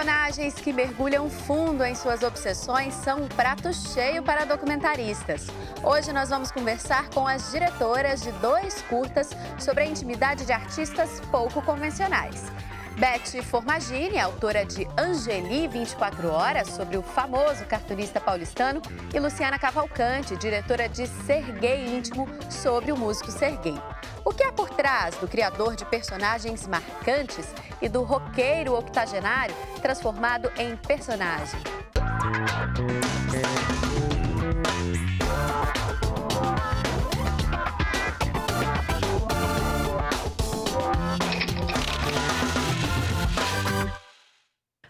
Personagens que mergulham fundo em suas obsessões são um prato cheio para documentaristas. Hoje nós vamos conversar com as diretoras de 2 curtas sobre a intimidade de artistas pouco convencionais. Beth Formagini, autora de Angeli, 24 Horas, sobre o famoso cartunista paulistano, e Luciana Cavalcante, diretora de Serguei Íntimo, sobre o músico Serguei. O que há por trás do criador de personagens marcantes e do roqueiro octogenário transformado em personagem?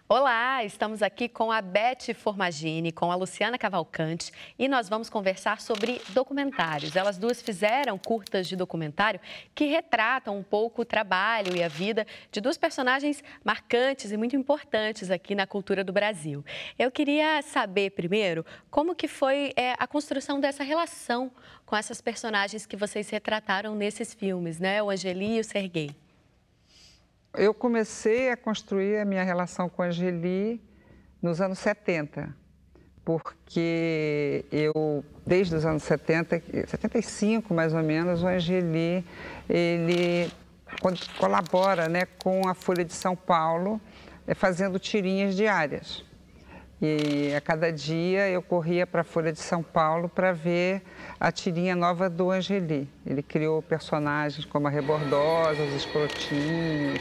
Olá, estamos aqui com a Beth Formagini, com a Luciana Cavalcante e nós vamos conversar sobre documentários. Elas duas fizeram curtas de documentário que retratam um pouco o trabalho e a vida de 2 personagens marcantes e muito importantes aqui na cultura do Brasil. Eu queria saber primeiro como que foi a construção dessa relação com essas personagens que vocês retrataram nesses filmes, né? O Angeli e o Serguei. Eu comecei a construir a minha relação com a Angeli nos anos 70, porque desde os anos 70, 75 mais ou menos, o Angeli, ele colabora, né, com a Folha de São Paulo, fazendo tirinhas diárias. E a cada dia eu corria para a Folha de São Paulo para ver a tirinha nova do Angeli. Ele criou personagens como a Rebordosa, os Escrotinhos,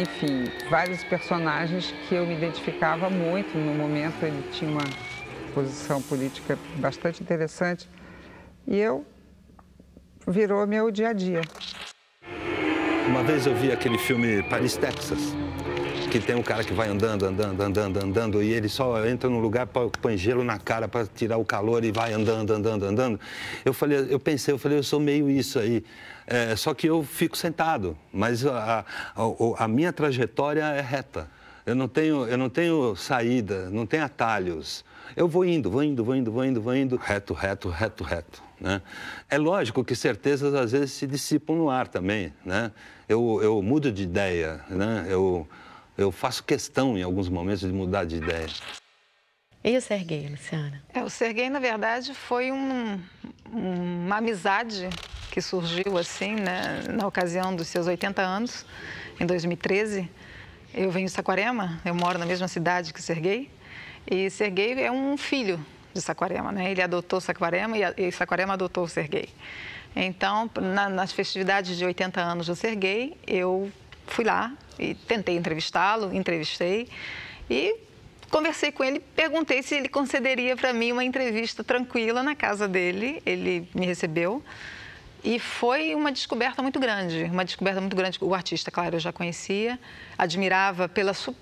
enfim, vários personagens que eu me identificava muito. No momento ele tinha uma posição política bastante interessante e virou meu dia a dia. Uma vez eu vi aquele filme Paris, Texas, que tem um cara que vai andando, e ele só entra num lugar, põe gelo na cara para tirar o calor e vai andando. Eu pensei, eu sou meio isso aí. Só que eu fico sentado, mas a minha trajetória é reta. Eu não tenho saída, não tenho atalhos. Eu vou indo, reto, né? É lógico que certezas às vezes se dissipam no ar também, né? Eu mudo de ideia, né? Eu faço questão, em alguns momentos, de mudar de ideia. E o Serguei, Luciana? O Serguei, na verdade, foi uma amizade que surgiu, assim, né, na ocasião dos seus 80 anos, em 2013. Eu venho de Saquarema, eu moro na mesma cidade que Serguei, e Serguei é um filho de Saquarema, né? Ele adotou Saquarema e Saquarema adotou o Serguei. Então, nas festividades de 80 anos do Serguei, eu fui lá e tentei entrevistá-lo, entrevistei e conversei com ele, perguntei se ele concederia para mim uma entrevista tranquila na casa dele. Ele me recebeu e foi uma descoberta muito grande, O artista, claro, eu já conhecia, admirava pela sua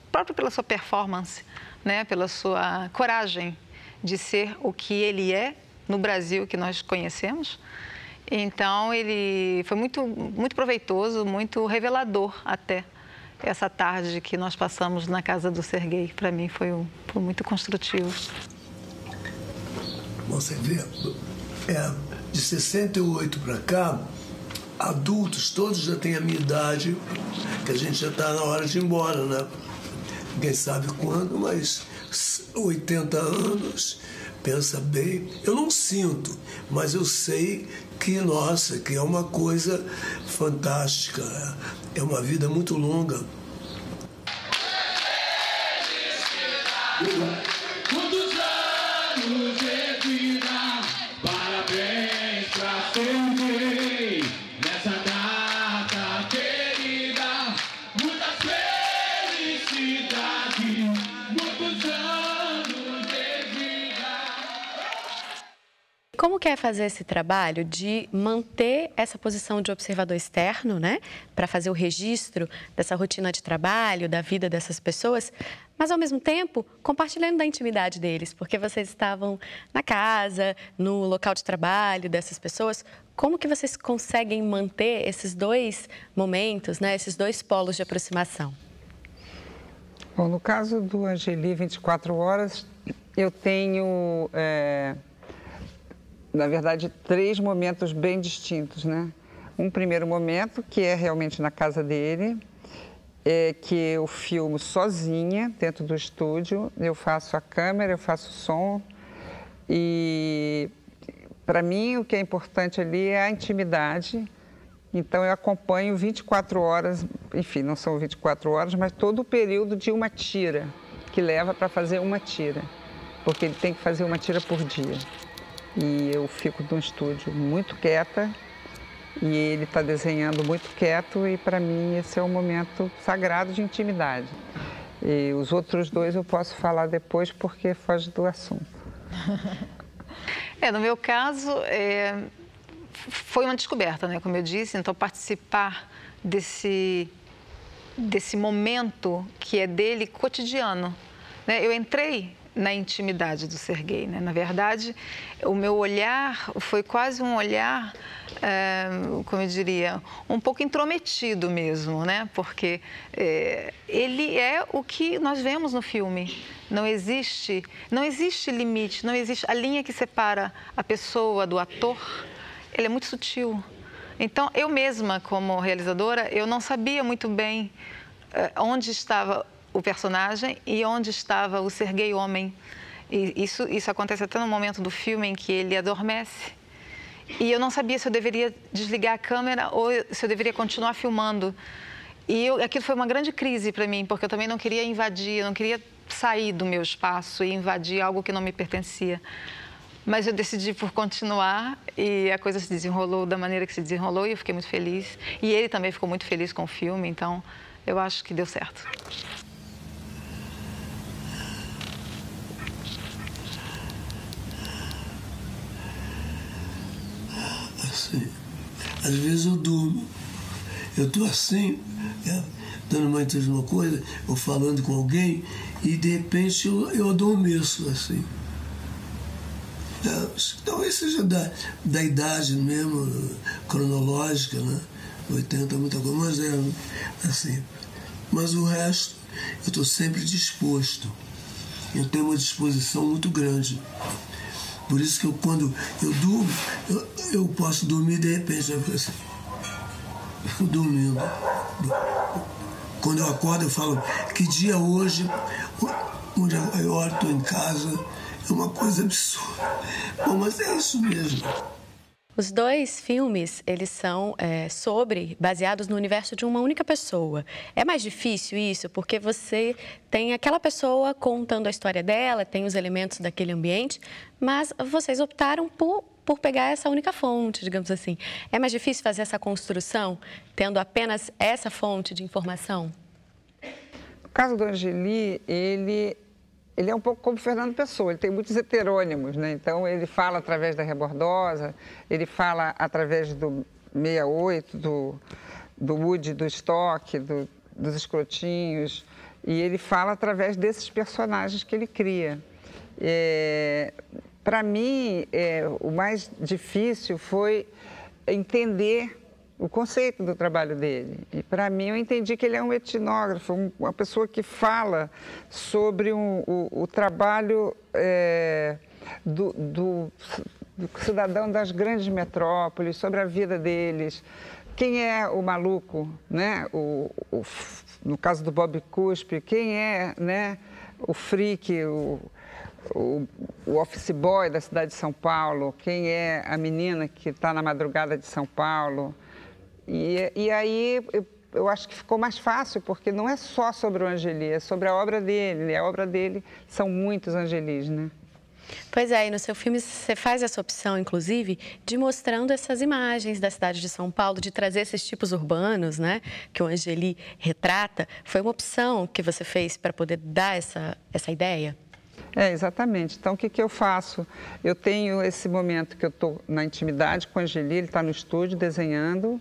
performance, né, pela sua coragem de ser o que ele é no Brasil que nós conhecemos. Então, ele foi muito proveitoso, muito revelador até essa tarde que nós passamos na casa do Serguei. Para mim, foi muito construtivo. Você vê, de 68 para cá, adultos, todos já têm a minha idade, que a gente já está na hora de ir embora, né? Ninguém sabe quando, mas 80 anos, pensa bem. Eu não sinto, mas eu sei que, nossa, que é uma coisa fantástica, é uma vida muito longa. Quantos anos de vida, parabéns pra Serguei, nessa data querida, muitas felicidades, muitos anos de vida. Como que é fazer esse trabalho de manter essa posição de observador externo, né? Para fazer o registro dessa rotina de trabalho, da vida dessas pessoas, mas ao mesmo tempo compartilhando da intimidade deles, porque vocês estavam na casa, no local de trabalho dessas pessoas. Como que vocês conseguem manter esses 2 momentos, né? Esses 2 polos de aproximação? Bom, no caso do Angeli 24 Horas, eu tenho, na verdade, 3 momentos bem distintos, né? Um primeiro momento, que é realmente na casa dele, é que eu filmo sozinha dentro do estúdio, eu faço a câmera, eu faço o som e para mim o que é importante ali é a intimidade, então eu acompanho 24 horas, enfim, não são 24 horas, mas todo o período de uma tira, que leva para fazer uma tira, porque ele tem que fazer uma tira por dia. E eu fico no estúdio muito quieta, e ele está desenhando muito quieto e, para mim, esse é um momento sagrado de intimidade. E os outros dois eu posso falar depois porque foge do assunto. No meu caso, foi uma descoberta, né? Como eu disse, então participar desse momento que é dele cotidiano, né? Eu entrei na intimidade do Serguei, né? Na verdade, o meu olhar foi quase um olhar, como eu diria, um pouco intrometido mesmo, né? Porque ele é o que nós vemos no filme. Não existe limite, não existe a linha que separa a pessoa do ator. Ele é muito sutil. Então, eu mesma, como realizadora, eu não sabia muito bem onde estava o personagem e onde estava o Serguei homem. E isso acontece até no momento do filme em que ele adormece. E eu não sabia se eu deveria desligar a câmera ou se eu deveria continuar filmando. E aquilo foi uma grande crise para mim, porque eu também não queria invadir, eu não queria sair do meu espaço e invadir algo que não me pertencia. Mas eu decidi por continuar e a coisa se desenrolou da maneira que se desenrolou e eu fiquei muito feliz. E ele também ficou muito feliz com o filme, então eu acho que deu certo. Assim, às vezes eu durmo, eu estou assim, dando uma entrevista numa coisa, ou falando com alguém, e de repente eu adormeço assim. Talvez seja da idade mesmo, cronológica, né? 80, muita coisa, mas é assim. Mas o resto, eu estou sempre disposto. Eu tenho uma disposição muito grande. Por isso que quando eu durmo, eu posso dormir de repente, eu fico assim, dormindo. Quando eu acordo, eu falo, que dia hoje, onde eu estou em casa, é uma coisa absurda. Bom, mas é isso mesmo. Os dois filmes, eles são baseados no universo de uma única pessoa. É mais difícil isso, porque você tem aquela pessoa contando a história dela, tem os elementos daquele ambiente, mas vocês optaram por pegar essa única fonte, digamos assim. É mais difícil fazer essa construção, tendo apenas essa fonte de informação? No caso do Angeli, ele é um pouco como Fernando Pessoa, ele tem muitos heterônimos, né? Então, ele fala através da Rebordosa, ele fala através do 68, do Woody, do Stock, dos Escrotinhos, e ele fala através desses personagens que ele cria. Para mim, o mais difícil foi entender o conceito do trabalho dele. E, para mim, eu entendi que ele é um etnógrafo, uma pessoa que fala sobre o trabalho do cidadão das grandes metrópoles, sobre a vida deles. Quem é o maluco, né? No caso do Bob Cuspe, quem é, né, o freak, o office boy da cidade de São Paulo, quem é a menina que está na madrugada de São Paulo. E aí eu acho que ficou mais fácil, porque não é só sobre o Angeli, é sobre a obra dele. E a obra dele são muitos Angelis, né? Pois é, e no seu filme você faz essa opção, inclusive, de mostrando essas imagens da cidade de São Paulo, de trazer esses tipos urbanos, né, que o Angeli retrata. Foi uma opção que você fez para poder dar essa ideia? Exatamente. Então, o que eu faço? Eu tenho esse momento que eu estou na intimidade com o Angeli, ele está no estúdio desenhando.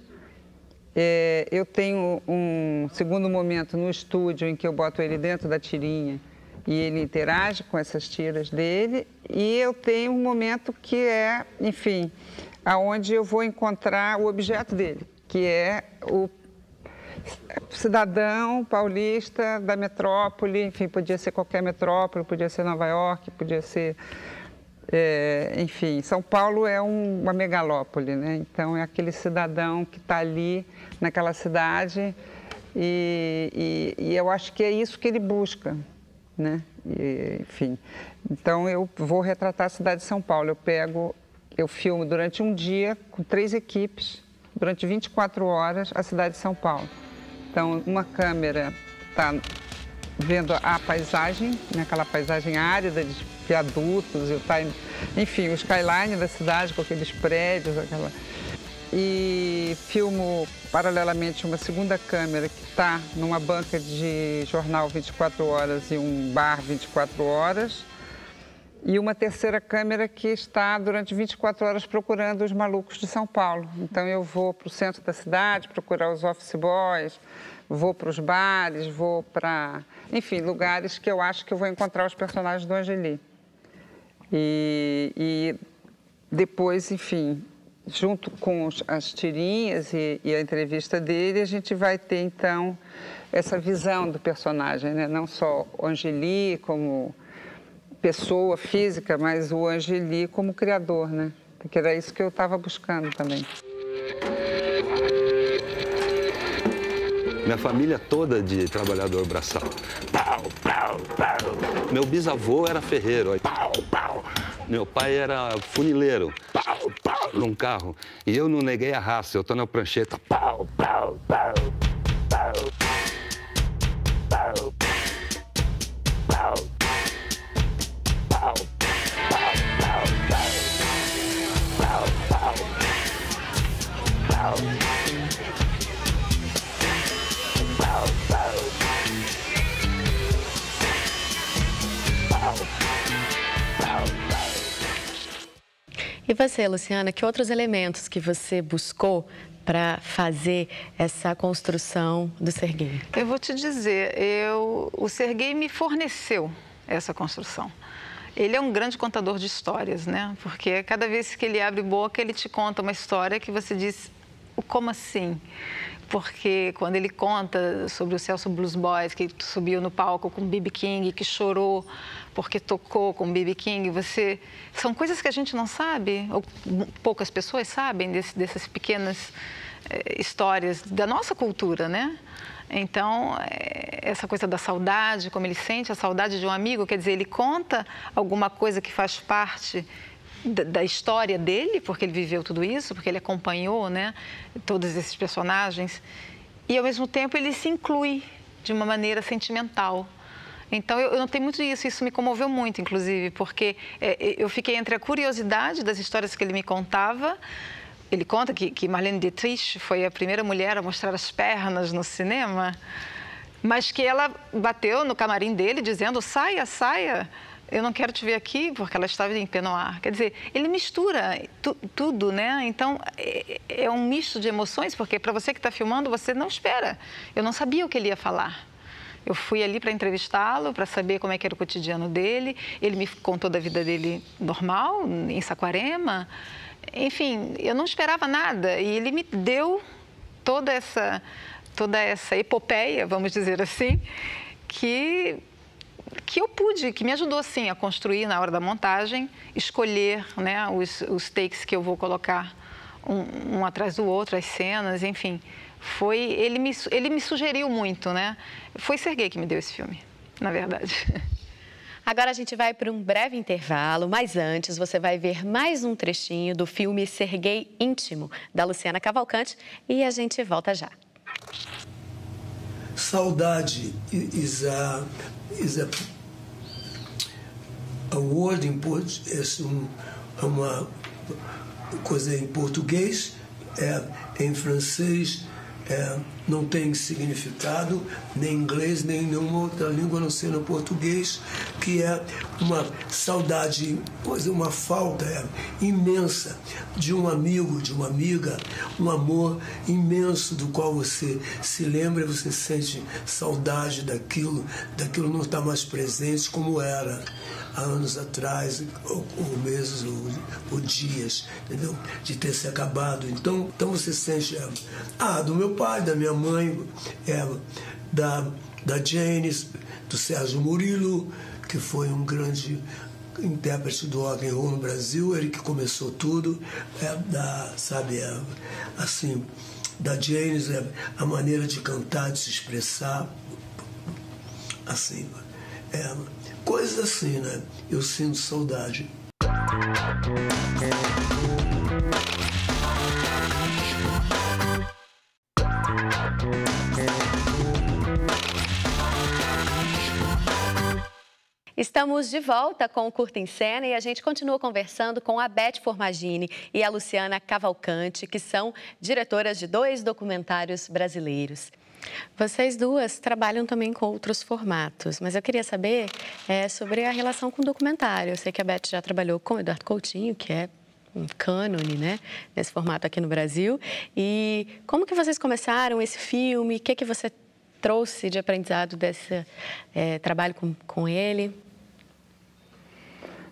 Eu tenho um segundo momento no estúdio em que eu boto ele dentro da tirinha e ele interage com essas tiras dele. E eu tenho um momento que é, enfim, aonde eu vou encontrar o objeto dele, que é o cidadão paulista da metrópole, enfim, podia ser qualquer metrópole, podia ser Nova York, podia ser... enfim, São Paulo é uma megalópole, né? Então, é aquele cidadão que está ali naquela cidade e eu acho que é isso que ele busca, né? Enfim, então eu vou retratar a cidade de São Paulo. Eu filmo durante um dia com 3 equipes, durante 24 horas, a cidade de São Paulo. Então, uma câmera está vendo a paisagem, né, aquela paisagem árida de viadutos, enfim, o skyline da cidade com aqueles prédios, e filmo paralelamente uma segunda câmera que está numa banca de jornal 24 horas e um bar 24 horas, e uma terceira câmera que está durante 24 horas procurando os malucos de São Paulo. Então eu vou para o centro da cidade procurar os office boys, vou para os bares, vou para, enfim, lugares que eu acho que eu vou encontrar os personagens do Angeli. E depois, enfim, junto com as tirinhas e a entrevista dele, a gente vai ter, então, essa visão do personagem, né? Não só o Angeli como pessoa física, mas o Angeli como criador, né? Porque era isso que eu estava buscando também. Minha família toda de trabalhador braçal. Pau, pau, pau. Meu bisavô era ferreiro. Pau, pau. Meu pai era funileiro. Pau, pau, num carro. E eu não neguei a raça, eu tô na prancheta. Pau, pau, pau, pau. Pau, pau, pau, pau, pau, pau, pau, pau. E você, Luciana, que outros elementos que você buscou para fazer essa construção do Serguei? Eu vou te dizer, o Serguei me forneceu essa construção. Ele é um grande contador de histórias, né? Porque cada vez que ele abre boca, ele te conta uma história que você diz, como assim? Porque quando ele conta sobre o Celso Blues Boys, que subiu no palco com B.B. King, que chorou porque tocou com B.B. King, são coisas que a gente não sabe, ou poucas pessoas sabem dessas pequenas histórias da nossa cultura, né? Então, essa coisa da saudade, como ele sente a saudade de um amigo, quer dizer, ele conta alguma coisa que faz parte da história dele, porque ele viveu tudo isso, porque ele acompanhou, né, todos esses personagens, e ao mesmo tempo ele se inclui de uma maneira sentimental. Então eu notei muito isso me comoveu muito, inclusive, porque eu fiquei entre a curiosidade das histórias que ele me contava. Ele conta que Marlene Dietrich foi a primeira mulher a mostrar as pernas no cinema, mas que ela bateu no camarim dele dizendo, saia, saia, eu não quero te ver aqui, porque ela estava em pé no ar. Quer dizer, ele mistura tudo, né? Então, é um misto de emoções, porque para você que está filmando, você não espera. Eu não sabia o que ele ia falar. Eu fui ali para entrevistá-lo, para saber como é que era o cotidiano dele. Ele me contou da vida dele normal, em Saquarema. Enfim, eu não esperava nada. E ele me deu toda essa epopeia, vamos dizer assim, que me ajudou, sim, a construir na hora da montagem, escolher, né, os takes que eu vou colocar um atrás do outro, as cenas, enfim. Ele me sugeriu muito, né? Foi Serguei que me deu esse filme, na verdade. Agora a gente vai para um breve intervalo, mas antes você vai ver mais um trechinho do filme Serguei Íntimo, da Luciana Cavalcante, e a gente volta já. Saudade is a word in português, uma coisa em português, em francês não tem significado, nem em inglês, nem em nenhuma outra língua, a não ser no português, que é uma saudade, uma falta imensa de um amigo, de uma amiga, um amor imenso do qual você se lembra e você sente saudade daquilo não está mais presente como era há anos atrás, ou meses, ou dias, entendeu? De ter se acabado. Então você sente do meu pai, da minha mãe, da Janis, do Sérgio Murilo, que foi um grande intérprete do rock and roll no Brasil, ele que começou tudo, assim, da Janis, a maneira de cantar, de se expressar, assim, coisas assim, né? Eu sinto saudade. Estamos de volta com o Curta em Cena e a gente continua conversando com a Beth Formagini e a Luciana Cavalcante, que são diretoras de 2 documentários brasileiros. Vocês duas trabalham também com outros formatos, mas eu queria saber sobre a relação com o documentário. Eu sei que a Beth já trabalhou com o Eduardo Coutinho, que é um cânone, né, nesse formato aqui no Brasil. E como que vocês começaram esse filme? O que você trouxe de aprendizado desse trabalho com ele?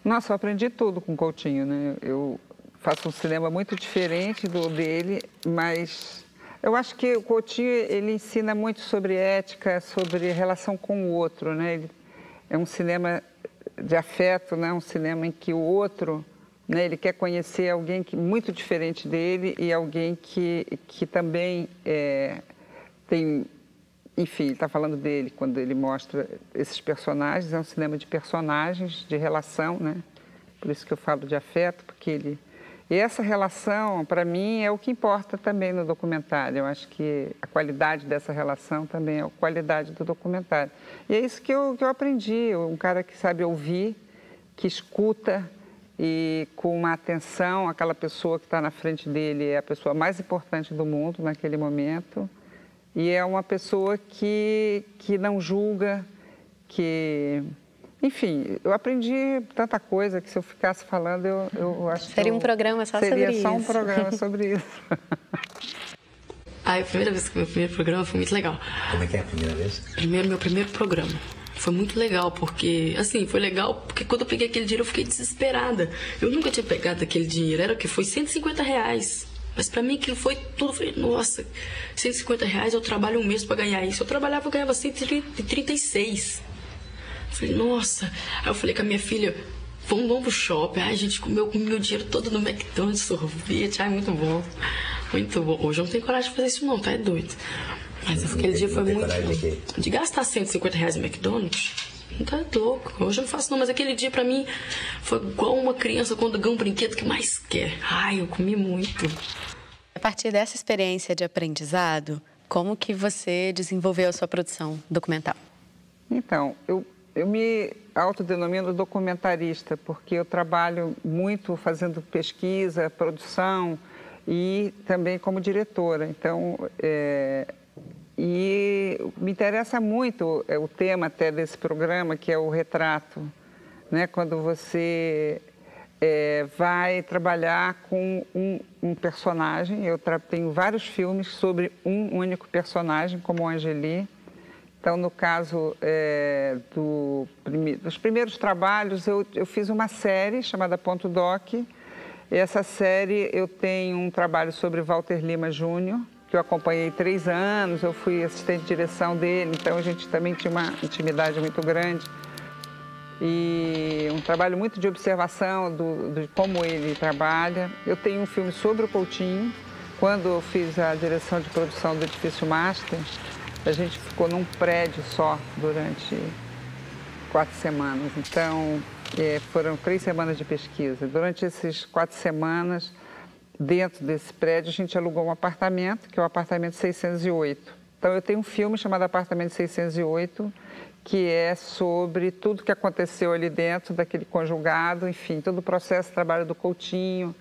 Nossa, eu aprendi tudo com o Coutinho, né? Eu faço um cinema muito diferente do dele, mas eu acho que o Coutinho, ele ensina muito sobre ética, sobre relação com o outro, né? Ele é um cinema de afeto, né? Um cinema em que o outro, né? Ele quer conhecer alguém muito diferente dele e alguém que também tem... Enfim, ele está falando dele quando ele mostra esses personagens. É um cinema de personagens, de relação, né? Por isso que eu falo de afeto, porque ele... E essa relação, para mim, é o que importa também no documentário. Eu acho que a qualidade dessa relação também é a qualidade do documentário. E é isso que eu aprendi. Um cara que sabe ouvir, que escuta e com uma atenção, aquela pessoa que está na frente dele é a pessoa mais importante do mundo naquele momento. E é uma pessoa que não julga, que... Enfim, eu aprendi tanta coisa que se eu ficasse falando, eu acho que... Seria um programa só sobre isso. Seria só um programa sobre isso. A primeira vez que meu primeiro programa foi muito legal. Como é que é a primeira vez? Meu primeiro programa. Foi muito legal, porque, assim, foi legal porque quando eu peguei aquele dinheiro eu fiquei desesperada. Eu nunca tinha pegado aquele dinheiro, era o que? Foi R$150. Mas pra mim aquilo foi tudo, eu falei, nossa, R$150 eu trabalho um mês pra ganhar isso. Eu trabalhava, eu ganhava 136. Eu falei, nossa. Aí eu falei com a minha filha, vamos pro shopping. Ai, a gente comeu meu dinheiro todo no McDonald's, sorvete. Ai, muito bom. Muito bom. Hoje eu não tenho coragem de fazer isso não, tá? É doido. Mas aquele dia foi muito bom. De gastar R$150 no McDonald's, não tá louco. Hoje eu não faço não, mas aquele dia pra mim foi igual uma criança quando ganha um brinquedo que mais quer. Ai, eu comi muito. A partir dessa experiência de aprendizado, como que você desenvolveu a sua produção documental? Então, eu me autodenomino documentarista, porque eu trabalho muito fazendo pesquisa, produção e também como diretora. Então, e me interessa muito o tema até desse programa, que é o retrato, né? Quando você vai trabalhar com um personagem. Eu tenho vários filmes sobre um único personagem, como o Angeli. Então, no caso dos primeiros trabalhos, eu fiz uma série chamada Ponto Doc. E essa série eu tenho um trabalho sobre Walter Lima Júnior, que eu acompanhei 3 anos, eu fui assistente de direção dele, então a gente também tinha uma intimidade muito grande. E um trabalho muito de observação de como ele trabalha. Eu tenho um filme sobre o Coutinho. Quando eu fiz a direção de produção do Edifício Master, a gente ficou num prédio só durante 4 semanas. Então, foram 3 semanas de pesquisa. Durante essas 4 semanas, dentro desse prédio, a gente alugou um apartamento, que é o apartamento 608. Então, eu tenho um filme chamado Apartamento 608, que é sobre tudo que aconteceu ali dentro daquele conjugado, enfim, todo o processo de trabalho do Coutinho.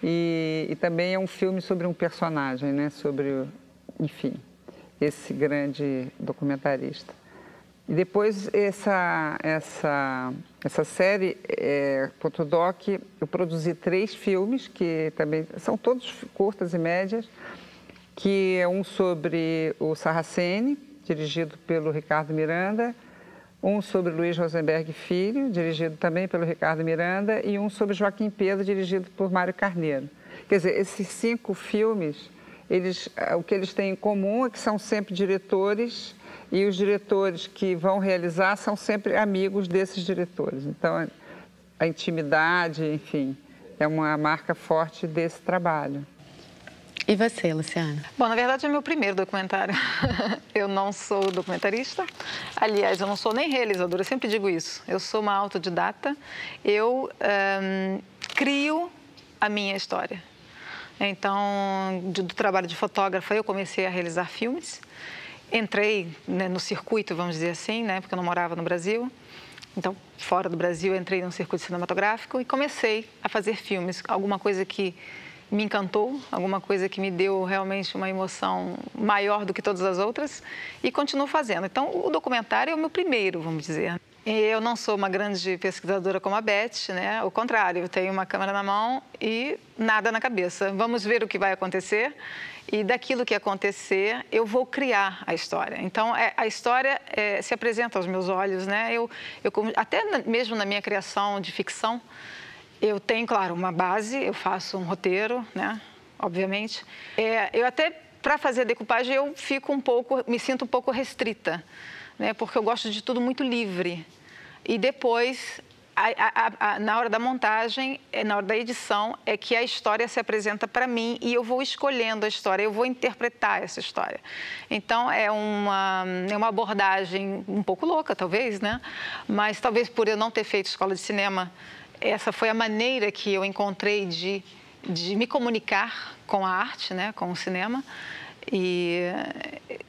E também é um filme sobre um personagem, né? Sobre, enfim, esse grande documentarista. E depois essa série, Ponto Doc, eu produzi 3 filmes, que também são todos curtas e médias, que é um sobre o Sarraceni, dirigido pelo Ricardo Miranda, um sobre Luiz Rosenberg Filho, dirigido também pelo Ricardo Miranda, e um sobre Joaquim Pedro, dirigido por Mário Carneiro. Quer dizer, esses 5 filmes, o que eles têm em comum é que são sempre diretores, e os diretores que vão realizar são sempre amigos desses diretores. Então, a intimidade, enfim, é uma marca forte desse trabalho. E você, Luciana? Bom, na verdade é meu primeiro documentário. Eu não sou documentarista. Aliás, eu não sou nem realizadora, eu sempre digo isso. Eu sou uma autodidata. Eu crio a minha história. Então, do trabalho de fotógrafa, eu comecei a realizar filmes. Entrei, né, no circuito, vamos dizer assim, né, porque eu não morava no Brasil. Então, fora do Brasil, entrei num circuito cinematográfico e comecei a fazer filmes. Alguma coisa que me encantou, alguma coisa que me deu realmente uma emoção maior do que todas as outras e continuo fazendo. Então, o documentário é o meu primeiro, vamos dizer. Eu não sou uma grande pesquisadora como a Beth, né? Ao contrário, eu tenho uma câmera na mão e nada na cabeça. Vamos ver o que vai acontecer e daquilo que acontecer, eu vou criar a história. Então, a história se apresenta aos meus olhos, né? Até mesmo na minha criação de ficção, eu tenho, claro, uma base, eu faço um roteiro, né? Obviamente. Eu até, para fazer a decupagem, eu me sinto um pouco restrita, né? Porque eu gosto de tudo muito livre. E depois, na hora da montagem, na hora da edição, é que a história se apresenta para mim e eu vou escolhendo a história, eu vou interpretar essa história. Então, é uma abordagem um pouco louca, talvez, né? Mas talvez por eu não ter feito escola de cinema, essa foi a maneira que eu encontrei de me comunicar com a arte, né, com o cinema. E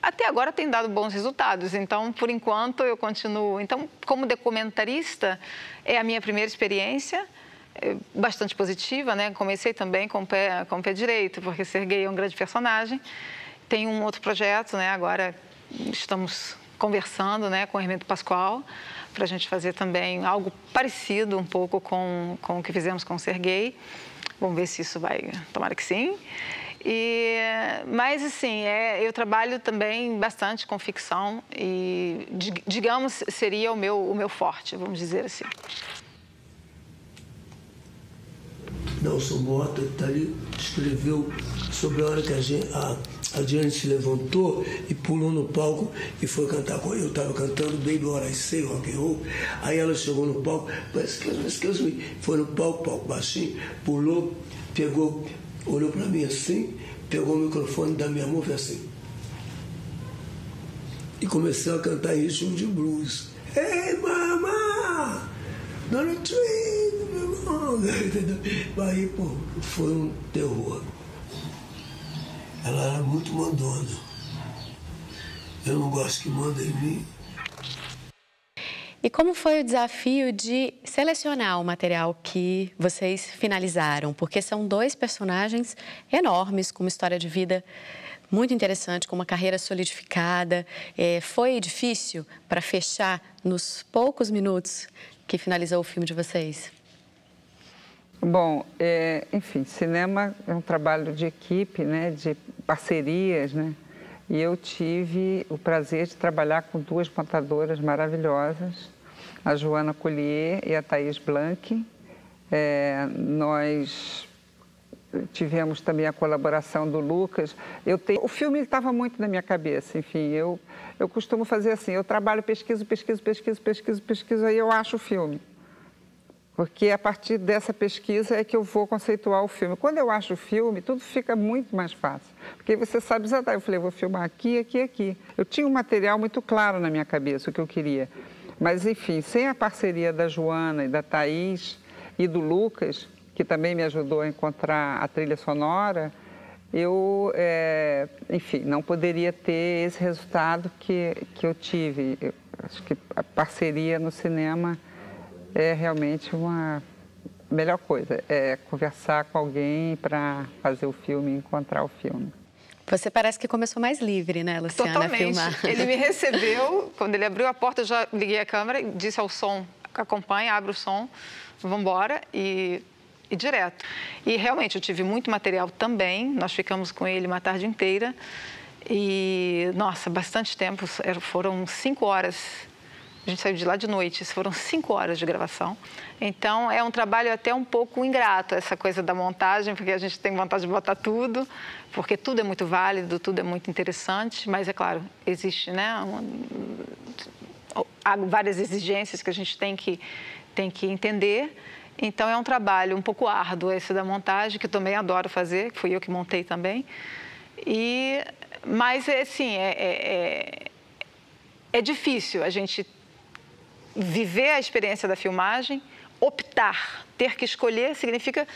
até agora tem dado bons resultados. Então, por enquanto, eu continuo. Então, como documentarista, é a minha primeira experiência, bastante positiva, né? Comecei também com o pé direito, porque Serguei é um grande personagem. Tem um outro projeto, né? Agora estamos conversando, né, com o Hermeto Pascoal, para a gente fazer também algo parecido um pouco com o que fizemos com o Serguei. Vamos ver se isso vai... Tomara que sim. Mas, assim, eu trabalho também bastante com ficção e, digamos, seria o meu forte, vamos dizer assim. Nelson Mota, tá ali, escreveu sobre a hora que a Diane se levantou e pulou no palco e foi cantar com eu. Estava cantando Baby What I Say, rock and roll. Aí ela chegou no palco, excuse me, foi no palco baixinho, pulou, pegou, olhou para mim assim, pegou o microfone da minha mão e fez assim. E começou a cantar em ritmo de blues. Hey, mama! Dona Twin, meu irmão! Aí, pô, foi um terror. Ela era muito mandona. Eu não gosto que manda em mim. E como foi o desafio de selecionar o material que vocês finalizaram? Porque são 2 personagens enormes, com uma história de vida muito interessante, com uma carreira solidificada. Foi difícil para fechar nos poucos minutos que finalizou o filme de vocês? Bom, enfim, cinema é um trabalho de equipe, né, de parcerias, né? E eu tive o prazer de trabalhar com 2 montadoras maravilhosas, a Joana Collier e a Thaís Blanc. Nós tivemos também a colaboração do Lucas. O filme estava muito na minha cabeça, enfim, eu costumo fazer assim, eu trabalho, pesquiso, aí eu acho o filme. Porque a partir dessa pesquisa é que eu vou conceituar o filme. Quando eu acho o filme, tudo fica muito mais fácil. Porque você sabe exatamente, eu falei, vou filmar aqui, aqui, aqui. Eu tinha um material muito claro na minha cabeça, o que eu queria. Mas, enfim, sem a parceria da Joana e da Thaís e do Lucas, que também me ajudou a encontrar a trilha sonora, eu, enfim, não poderia ter esse resultado que eu tive. Eu acho que a parceria no cinema é realmente uma melhor coisa, conversar com alguém para fazer o filme, encontrar o filme. Você parece que começou mais livre, né, Luciana? Totalmente. Filmar. Ele me recebeu, quando ele abriu a porta, eu já liguei a câmera e disse ao som, acompanha, abre o som, vamos embora e direto. E realmente eu tive muito material também, nós ficamos com ele uma tarde inteira e, nossa, bastante tempo, foram 5 horas. A gente saiu de lá de noite, foram 5 horas de gravação. Então, é um trabalho até um pouco ingrato, essa coisa da montagem, porque a gente tem vontade de botar tudo, porque tudo é muito válido, tudo é muito interessante, mas, é claro, existe, né, há várias exigências que a gente tem que entender. Então, é um trabalho um pouco árduo esse da montagem, que eu também adoro fazer, que fui eu que montei também. Mas, assim, é difícil a gente viver a experiência da filmagem, optar, ter que escolher, significa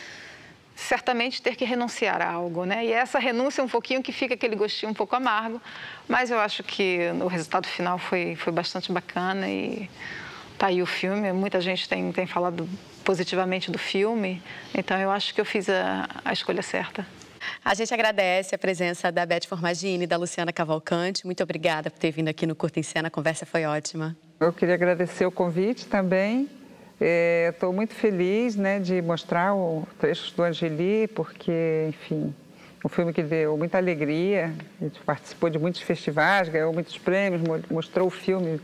certamente ter que renunciar a algo, né? E essa renúncia é um pouquinho que fica aquele gostinho um pouco amargo, mas eu acho que o resultado final foi bastante bacana e tá aí o filme. Muita gente tem falado positivamente do filme, então eu acho que eu fiz a escolha certa. A gente agradece a presença da Beth Formagini e da Luciana Cavalcante. Muito obrigada por ter vindo aqui no Curta em Cena, a conversa foi ótima. Eu queria agradecer o convite também. Estou muito feliz, né, de mostrar o trecho do Angeli, porque, enfim, um filme que deu muita alegria. A gente participou de muitos festivais, ganhou muitos prêmios, mostrou o filme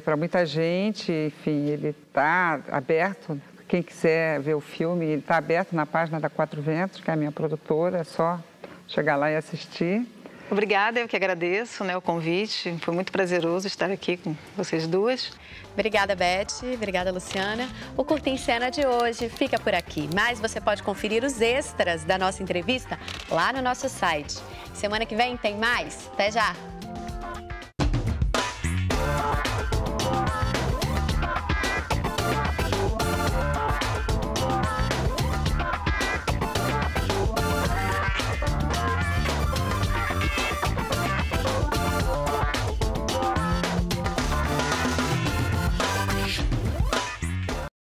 para muita gente. Enfim, ele está aberto. Quem quiser ver o filme, ele está aberto na página da Quatro Ventos, que é a minha produtora. É só chegar lá e assistir. Obrigada, eu que agradeço, né, o convite. Foi muito prazeroso estar aqui com vocês duas. Obrigada, Beth. Obrigada, Luciana. O Curta em Cena de hoje fica por aqui, mas você pode conferir os extras da nossa entrevista lá no nosso site. Semana que vem tem mais. Até já!